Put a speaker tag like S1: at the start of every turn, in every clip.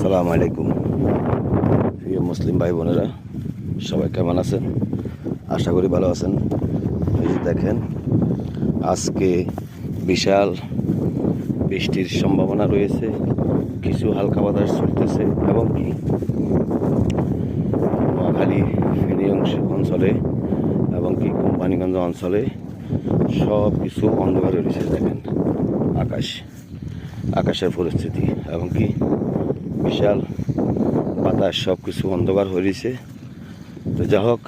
S1: আসসালামু আলাইকুম প্রিয় মুসলিম ভাই বোনেরা, সবাই কেমন আছেন? আশা করি ভালো আছেন। এই যে দেখেন, আজকে বিশাল বৃষ্টির সম্ভাবনা রয়েছে। কিছু হালকা বাতাস চলতেছে এবং কি নোয়াখালী ফেনী অঞ্চলে এবং কি কোম্পানিগঞ্জ অঞ্চলে সব কিছু অন্ধকার রয়েছে। দেখেন আকাশের পরিস্থিতি এবং কি বিশাল বাতাস, সব কিছু অন্ধকার হয়ে রয়েছে। তো যা হোক,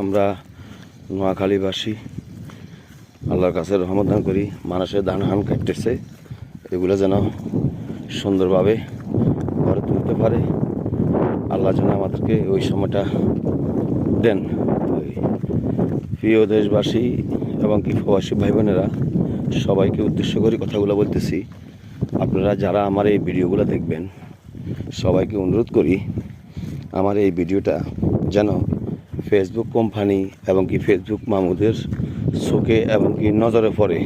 S1: আমরা নোয়াখালীবাসী আল্লাহর কাছে রহমত দান করি। মানুষের ধান কাটতেছে, এগুলো যেন সুন্দরভাবে ঘরে তুলতে পারে। আল্লাহ যেন আমাদেরকে ওই সময়টা দেন। প্রিয় দেশবাসী এবং কি প্রবাসী ভাই বোনেরা, সবাইকে উদ্দেশ্য করে কথাগুলো বলতেছি। আপনারা যারা আমার এই ভিডিওগুলো দেখবেন, সবাইকে অনুরোধ করি আমার এই ভিডিওটা যেন ফেসবুক কোম্পানি এবং কি ফেসবুক মামুদের চোখে এবং কি নজরে পড়ে,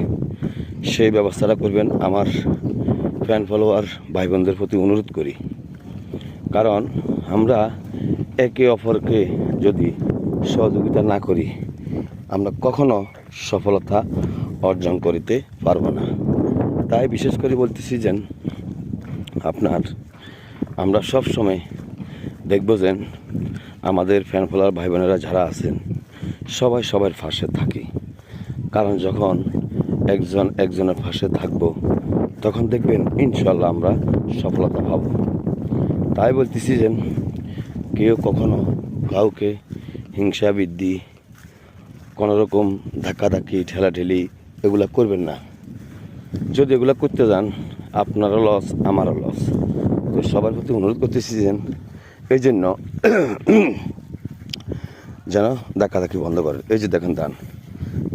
S1: সেই ব্যবস্থাটা করবেন। আমার ফ্যান ফলোয়ার ভাই বোনদের প্রতি অনুরোধ করি। কারণ আমরা একে অপরকে যদি সহযোগিতা না করি, আমরা কখনো সফলতা অর্জন করিতে পারবো না। তাই বিশেষ করে বলতেছি যে আমরা সব সময় দেখব যে আমাদের ফ্যান ফলোয়ার ভাই বোনেরা যারা আছেন, সবাই সবার পাশে থাকি। কারণ যখন একজন একজনের পাশে থাকব, তখন দেখবেন ইনশাল্লাহ আমরা সফলতা পাব। তাই বলতেছি যে কেউ কখনো কাউকে হিংসা বৃদ্ধি, কোনোরকম ধাক্কাধাক্কি ঠেলাঠেলি এগুলা করবেন না। যদি এগুলা করতে যান, আপনারও লস, আমারও লস। তো সবার প্রতি অনুরোধ করতেছি যে এই জন্য যেন ধাক্কাধাক্কি বন্ধ করে। এই যে দেখেন ধান,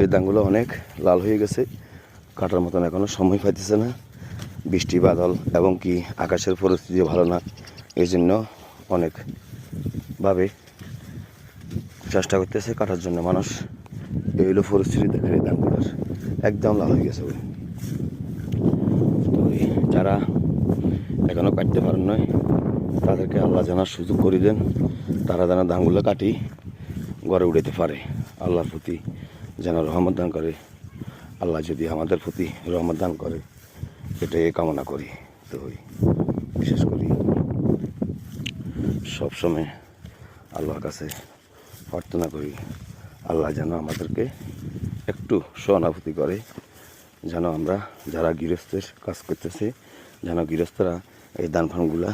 S1: এই ধানগুলো অনেক লাল হয়ে গেছে, কাটার মতন এখনও সময় পাইতেছে না। বৃষ্টি বাদল এবং কি আকাশের পরিস্থিতি ভালো না, এই জন্য অনেকভাবে চেষ্টা করতেছে কাটার জন্য মানুষ। এই হলো পরিস্থিতি। দেখেন এই ধানগুলোর একদম লাল হয়ে গেছে। তো যারা এখনও কাটতে পারেন নয়, তাদেরকে আল্লাহ জানার সুযোগ করে দেন, তারা যেন ধানগুলো কাটি ঘরে উড়াতে পারে। আল্লাহর প্রতি যেন রহমত দান করে। আল্লাহ যদি আমাদের প্রতি রহমত দান করে, এটাই কামনা করি। তো বিশেষ করি সবসময় আল্লাহর কাছে প্রার্থনা করি, আল্লাহ যেন আমাদেরকে একটু সহানুভূতি করে, যেন আমরা যারা গৃহস্থের কাজ করতেছে, যেন গৃহস্থরা এই দান ফানগুলা